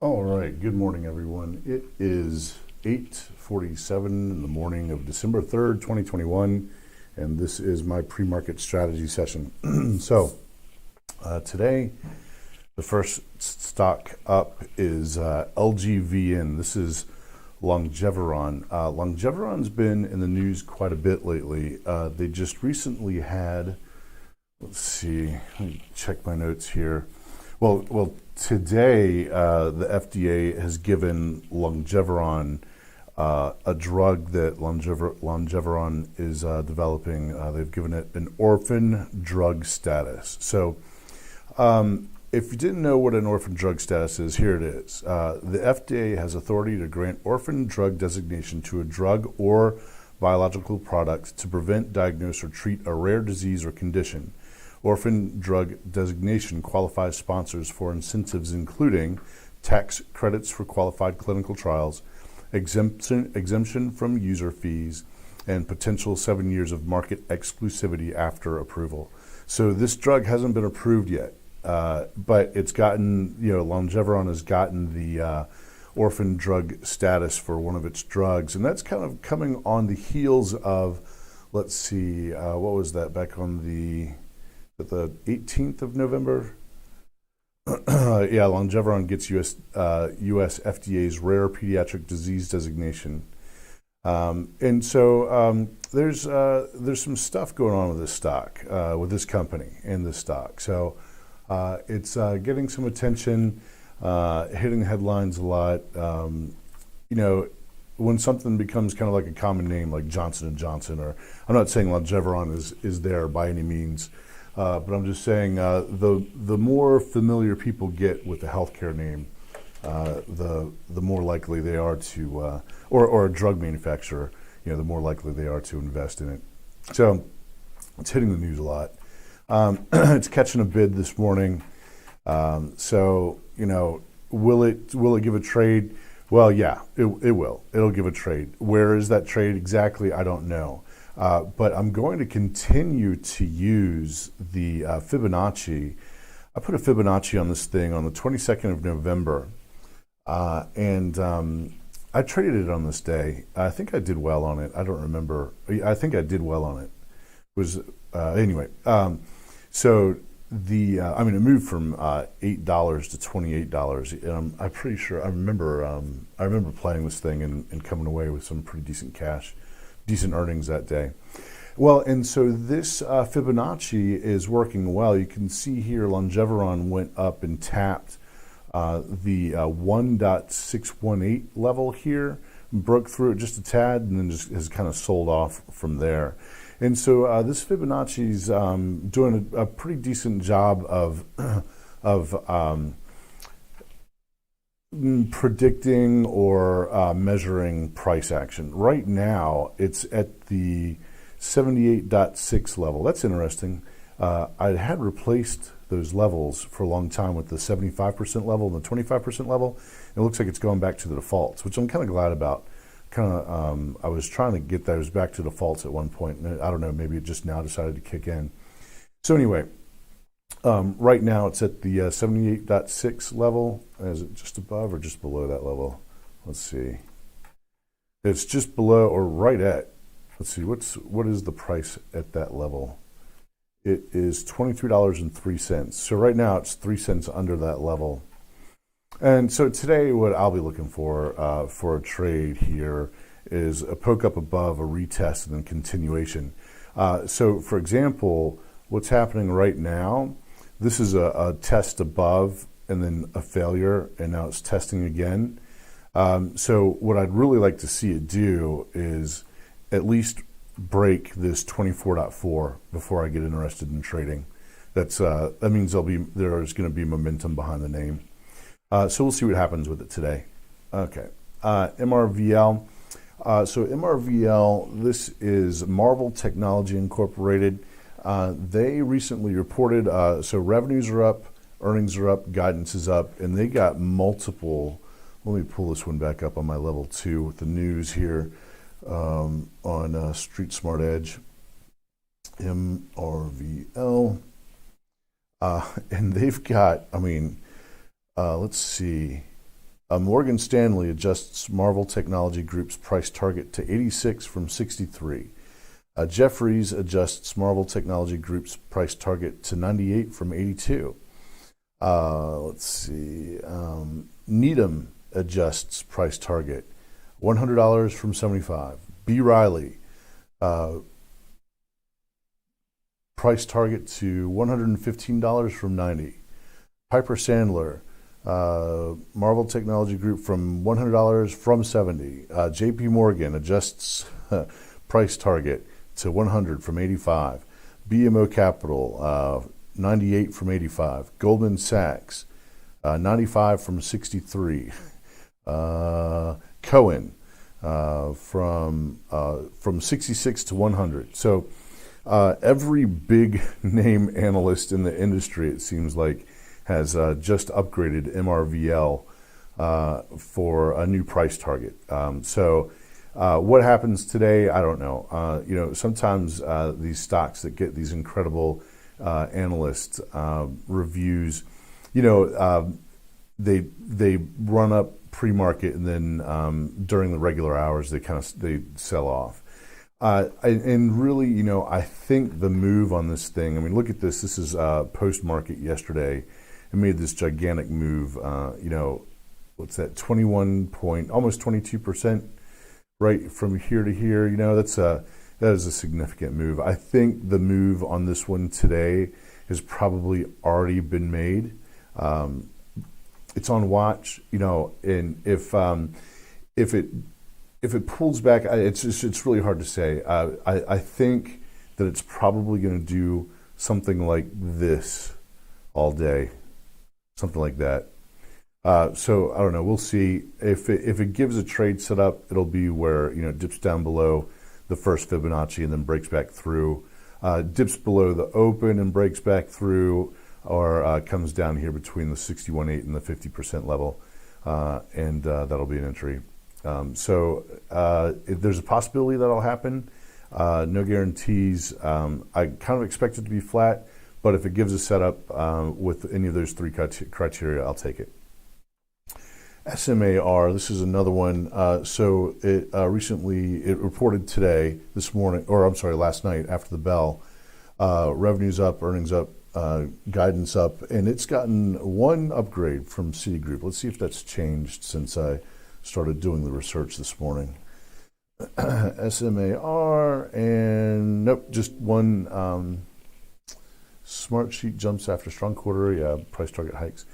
All right, good morning, everyone. It is 8:47 in the morning of December 3rd, 2021, and this is my pre-market strategy session. Today, the first stock up is LGVN. This is Longeveron. Longeveron's been in the news quite a bit lately. They just recently had, let's see, let me check my notes here. Well, today the FDA has given Longeveron a drug that Longeveron is developing. They've given it an orphan drug status. So, if you didn't know what an orphan drug status is, here it is. The FDA has authority to grant orphan drug designation to a drug or biological product to prevent, diagnose, or treat a rare disease or condition. Orphan drug designation qualifies sponsors for incentives including tax credits for qualified clinical trials, exemption from user fees, and potential 7 years of market exclusivity after approval. So this drug hasn't been approved yet, but it's gotten, Longeveron has gotten the orphan drug status for one of its drugs, and that's kind of coming on the heels of, let's see, what was that back on the 18th of November? Yeah, Longeveron gets US FDA's rare pediatric disease designation. And so there's some stuff going on with this stock, with this company and this stock. So it's getting some attention, hitting headlines a lot. When something becomes kind of like a common name, like Johnson & Johnson, or I'm not saying Longeveron is there by any means, but I'm just saying the more familiar people get with the healthcare name, the more likely they are to, or a drug manufacturer, the more likely they are to invest in it. So it's hitting the news a lot. It's catching a bid this morning. Will it give a trade? Well, yeah, it will. It'll give a trade. Where is that trade exactly? I don't know. But I'm going to continue to use the Fibonacci. I put a Fibonacci on this thing on the 22nd of November, and I traded it on this day. I think I did well on it. I don't remember. I think I did well on it. Anyway. So it moved from $8 to $28, and I'm pretty sure I remember playing this thing and coming away with some pretty decent earnings that day. Well, and so this Fibonacci is working well. You can see here Longeveron went up and tapped the 1.618 level here, broke through it just a tad, and then just has kind of sold off from there. And so this Fibonacci's doing a pretty decent job of predicting or measuring price action. Right now, it's at the 78.6 level. That's interesting. I had replaced those levels for a long time with the 75% level and the 25% level. It looks like it's going back to the defaults, which I'm kind of glad about. I was trying to get those back to defaults at one point, and I don't know, maybe it just now decided to kick in. So anyway, right now it's at the 78.6 level. Is it just above or just below that level? Let's see. It's just below or right at. Let's see. What is the price at that level? It is $23.03. So right now it's 3 cents under that level. And so today, what I'll be looking for a trade here is a poke up above, a retest, and then continuation. So, for example, what's happening right now, this is a test above and then a failure, and now it's testing again. So what I'd really like to see it do is at least break this 24.4 before I get interested in trading. That means there's going to be momentum behind the name. So we'll see what happens with it today. Okay, MRVL. So MRVL, this is Marvel Technology Incorporated. They recently reported, so revenues are up, earnings are up, guidance is up, and they got multiple. Let me pull this one back up on my level 2 with the news here on Street Smart Edge. MRVL. And they've got, let's see. Morgan Stanley adjusts Marvell Technology Group's price target to 86 from 63. Jefferies adjusts Marvell Technology Group's price target to 98 from 82. Let's see. Needham adjusts price target $100 from 75. B. Riley price target to $115 from 90. Piper Sandler, Marvell Technology Group from $100 from 70. JP Morgan adjusts price target to 100 from 85. BMO Capital, 98 from 85. Goldman Sachs, 95 from 63. Cohen, from 66 to 100. So every big name analyst in the industry, it seems like, has just upgraded MRVL for a new price target. So what happens today, I don't know. Sometimes these stocks that get these incredible analyst reviews, they run up pre-market, and then during the regular hours they sell off. And really, I think the move on this thing, I mean, look at this. This is post-market yesterday. It made this gigantic move. What's that? Almost 22%, right from here to here. That is a significant move. I think the move on this one today has probably already been made. It's on watch, and if it pulls back, it's really hard to say. I think that it's probably going to do something like this all day, something like that. So I don't know. We'll see if it gives a trade setup. It'll be where it dips down below the first Fibonacci and then breaks back through, dips below the open and breaks back through, or comes down here between the 61.8 and the 50% level, and that'll be an entry. So there's a possibility that'll happen. No guarantees. I kind of expect it to be flat, but if it gives a setup with any of those three criteria, I'll take it. SMAR, this is another one. So it recently, it reported last night after the bell, revenues up, earnings up, guidance up, and it's gotten one upgrade from Citigroup. Let's see if that's changed since I started doing the research this morning. SMAR, and nope, just one. Smart Sheet jumps after strong quarter. Yeah, price target hikes.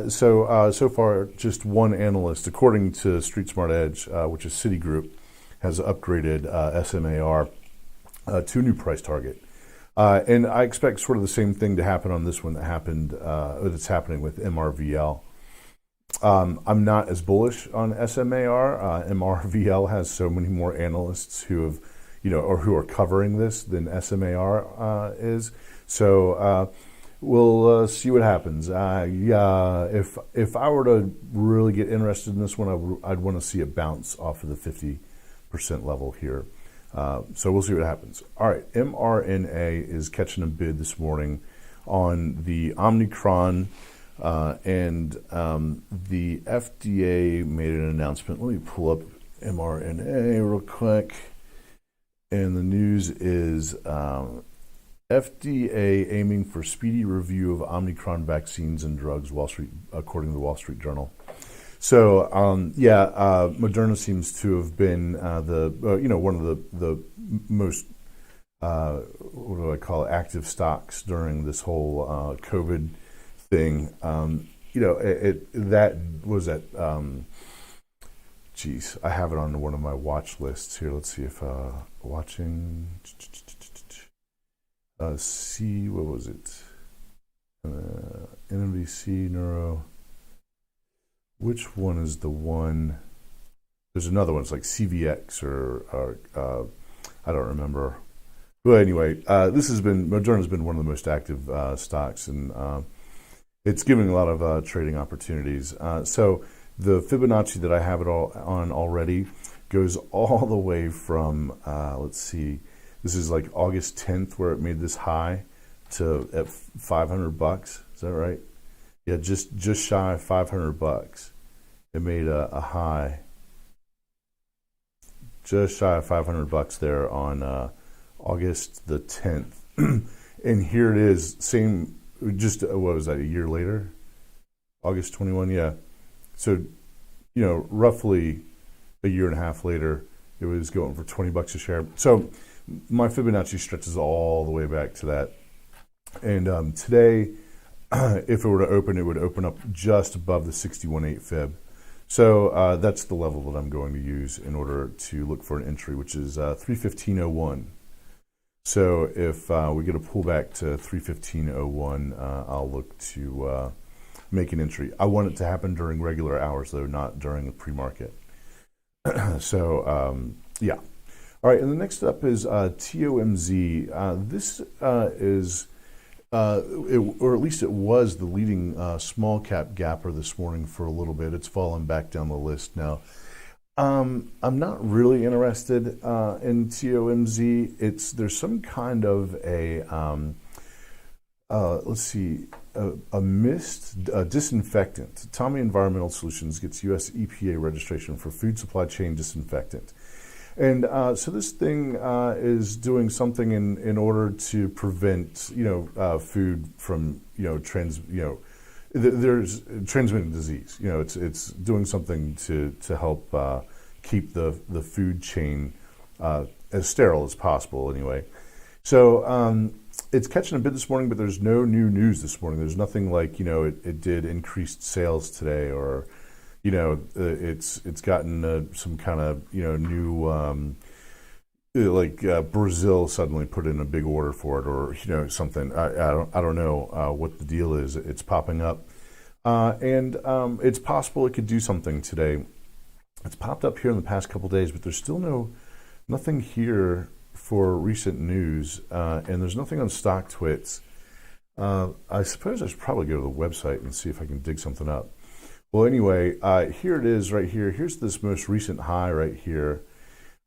So far, just one analyst, according to Street Smart Edge, which is Citigroup, has upgraded SMAR to a new price target. And I expect sort of the same thing to happen on this one that's happening with MRVL. I'm not as bullish on SMAR. MRVL has so many more analysts who have, or who are covering this than SMAR is. So we'll see what happens. If I were to really get interested in this one, I'd want to see it bounce off of the 50% level here. So we'll see what happens. All right, MRNA is catching a bid this morning on the Omicron, and the FDA made an announcement. Let me pull up MRNA real quick. And the news is FDA aiming for speedy review of Omicron vaccines and drugs, according to the Wall Street Journal. So, Moderna seems to have been one of the most active stocks during this whole COVID thing. That was at I have it on one of my watch lists here. Let's see if watching. What was it? NBC Neuro. Which one is the one? There's another one. It's like CVX or I don't remember. But anyway, Moderna's been one of the most active stocks, and it's giving a lot of trading opportunities. So the Fibonacci that I have it all on already goes all the way from let's see. This is like August 10th where it made this high to at $500. Is that right? Yeah, just shy of $500. It made a high just shy of $500 there on August the 10th. And here it is, same, just, what was that, a year later? August 21, yeah. So, roughly a year and a half later, it was going for $20 a share. So my Fibonacci stretches all the way back to that. And today, if it were to open, it would open up just above the 61.8 fib. So that's the level that I'm going to use in order to look for an entry, which is 315.01. So if we get a pullback to 315.01, I'll look to make an entry. I want it to happen during regular hours, though, not during the pre-market. So, yeah. All right, and the next up is TOMZ. This is, or at least it was, the leading small cap gapper this morning for a little bit. It's fallen back down the list now. I'm not really interested in TOMZ. There's some kind of a let's see, a mist disinfectant. Tommy Environmental Solutions gets U.S. EPA registration for food supply chain disinfectant. And so this thing is doing something in order to prevent, food from, there's transmitted disease. It's doing something to help keep the food chain as sterile as possible. Anyway, so it's catching a bid this morning, but there's no new news this morning. There's nothing like it did increased sales today, or it's gotten some kind of new Brazil suddenly put in a big order for it, or something. I don't know what the deal is. It's popping up, and it's possible it could do something today. It's popped up here in the past couple days, but there's still nothing here for recent news, and there's nothing on stock twits. I suppose I should probably go to the website and see if I can dig something up. Well, anyway, here it is right here. Here's this most recent high right here,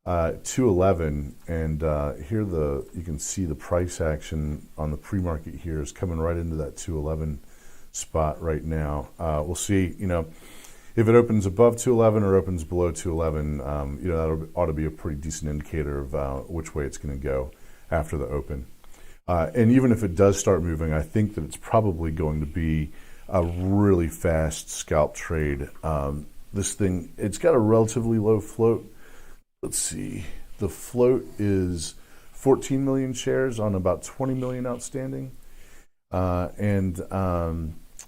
211, and here you can see the price action on the pre-market here is coming right into that 211 spot right now. We'll see, if it opens above 211 or opens below 211, that ought to be a pretty decent indicator of which way it's going to go after the open. And even if it does start moving, I think that it's probably going to be a really fast scalp trade. This thing, it's got a relatively low float. Let's see, the float is 14 million shares on about 20 million outstanding.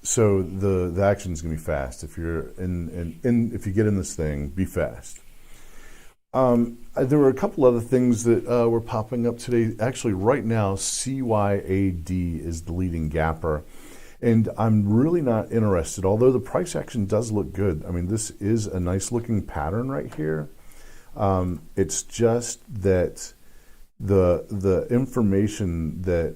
So the action is going to be fast. If you're if you get in this thing, be fast. There were a couple other things that were popping up today. Actually, right now, CYAD is the leading gapper, and I'm really not interested. Although the price action does look good. I mean, this is a nice looking pattern right here. It's just that the information that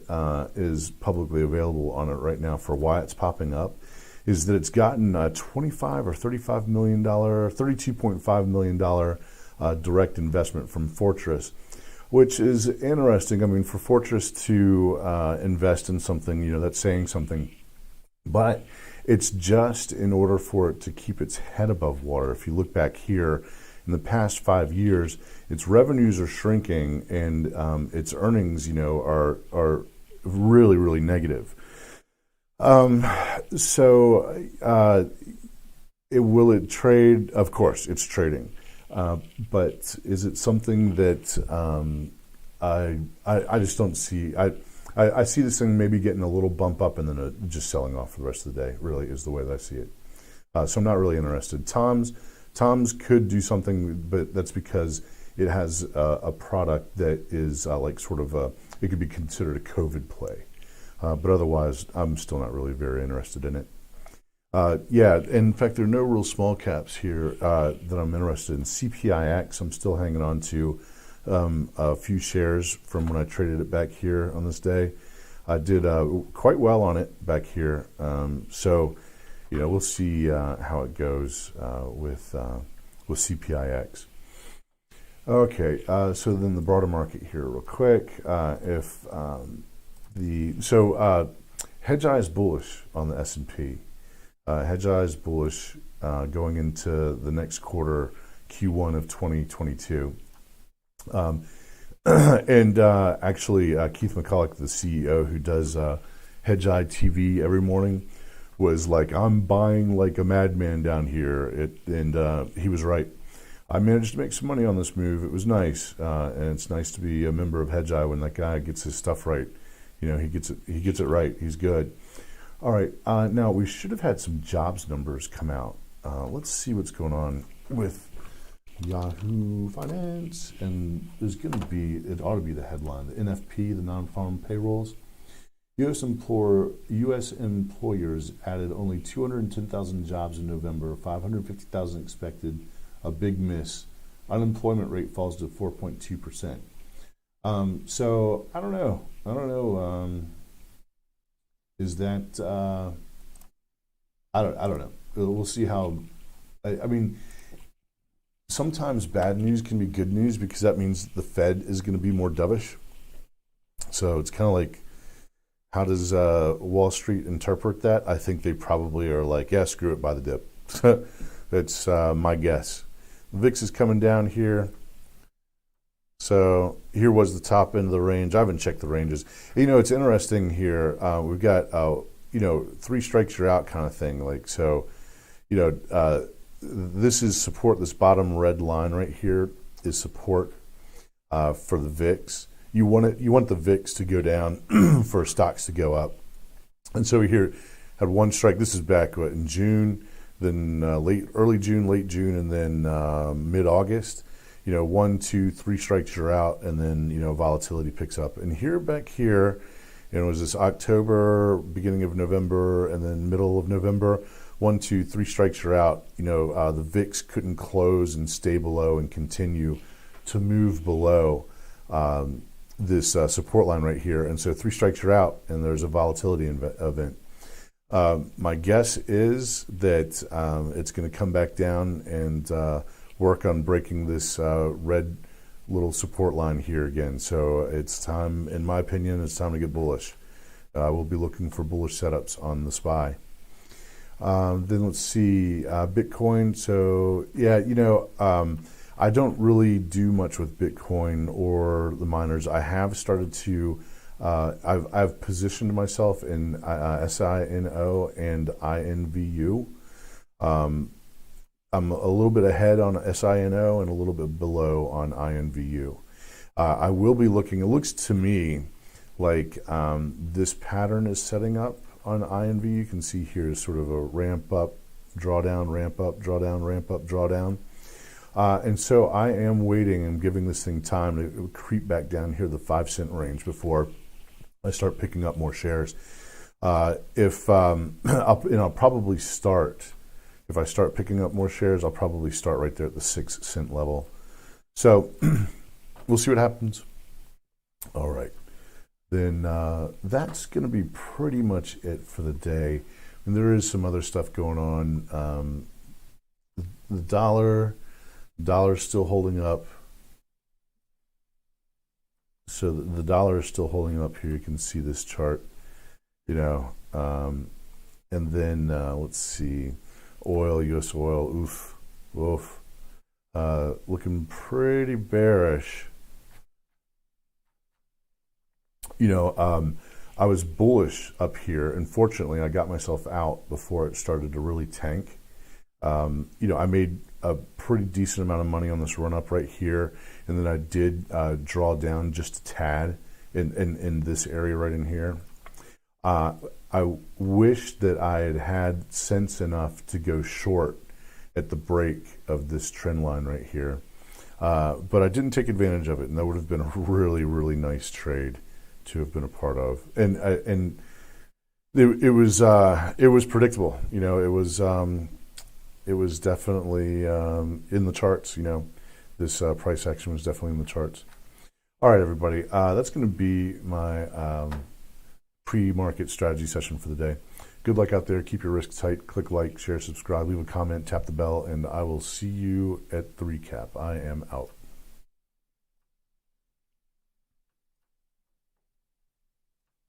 is publicly available on it right now for why it's popping up is that it's gotten $25 or $35 million, $32.5 million direct investment from Fortress, which is interesting. I mean, for Fortress to invest in something, that's saying something, but it's just in order for it to keep its head above water. If you look back here, in the past 5 years, its revenues are shrinking, and its earnings, are really, really negative. So, will it trade? Of course, it's trading. But is it something that I just don't see? I see this thing maybe getting a little bump up and then just selling off for the rest of the day. Really, is the way that I see it. So I'm not really interested. TOMZ could do something, but that's because it has a product that is it could be considered a COVID play. But otherwise, I'm still not really very interested in it. In fact, there are no real small caps here that I'm interested in. CPIX, I'm still hanging on to a few shares from when I traded it back here on this day. I did quite well on it back here. So we'll see how it goes with CPIX. Okay, so then the broader market here real quick. Hedgeye is bullish on the S&P. Hedgeye is bullish going into the next quarter, Q1 of 2022. And actually, Keith McCulloch, the CEO who does Hedgeye TV every morning, was like, I'm buying like a madman down here. And he was right. I managed to make some money on this move. It was nice. And it's nice to be a member of Hedgeye when that guy gets his stuff right. You know, he gets it right. He's good. All right. Now, we should have had some jobs numbers come out. Let's see what's going on with Yahoo Finance. And there's going to be, it ought to be the headline, the NFP, the non-farm payrolls. U.S. employers added only 210,000 jobs in November, 550,000 expected, a big miss. Unemployment rate falls to 4.2%. So I don't know. Is that I don't know. We'll see how. I mean, sometimes bad news can be good news because that means the Fed is going to be more dovish. So it's kind of like, how does Wall Street interpret that? I think they probably are like, yeah, screw it, buy the dip. That's my guess. The VIX is coming down here. So here was the top end of the range. I haven't checked the ranges. You know, it's interesting here. We've got, 3 strikes you're out kind of thing. Like, so, this is support. This bottom red line right here is support for the VIX. You want the VIX to go down for stocks to go up. And so we here had one strike. This is back in June, then early June, late June, and then mid-August. 1, 2, 3 strikes you're out, and then volatility picks up. And here back here, it was this October, beginning of November, and then middle of November. 1, 2, 3 strikes you're out. The VIX couldn't close and stay below and continue to move below this support line right here. And so 3 strikes you're out, and there's a volatility event. My guess is that it's going to come back down and work on breaking this red little support line here again. So it's time, in my opinion, it's time to get bullish. We'll be looking for bullish setups on the SPY. Then let's see, Bitcoin. So yeah, I don't really do much with Bitcoin or the miners. I have started to, I've positioned myself in SINO and INVU. I'm a little bit ahead on SINO and a little bit below on INVU. I will be looking, it looks to me like this pattern is setting up on INVU. You can see here is sort of a ramp up, drawdown, ramp up, drawdown, ramp up, drawdown. And so I am waiting and giving this thing time to creep back down here, the 5-cent range, before I start picking up more shares. I'll probably start, if I start picking up more shares, I'll probably start right there at the 6-cent level. So we'll see what happens. All right. Then that's going to be pretty much it for the day. And there is some other stuff going on. The dollar's still holding up. So the dollar is still holding up here. You can see this chart, and then let's see, oil, U.S. oil, looking pretty bearish. I was bullish up here. Unfortunately, I got myself out before it started to really tank. I made a pretty decent amount of money on this run up right here, and then I did draw down just a tad in this area right in here. I wish that I had had sense enough to go short at the break of this trend line right here, but I didn't take advantage of it, and that would have been a really, really nice trade to have been a part of. And it was predictable. It was definitely in the charts. This price action was definitely in the charts. All right, everybody. That's going to be my pre-market strategy session for the day. Good luck out there. Keep your risks tight. Click like, share, subscribe, leave a comment, tap the bell, and I will see you at the recap. I am out.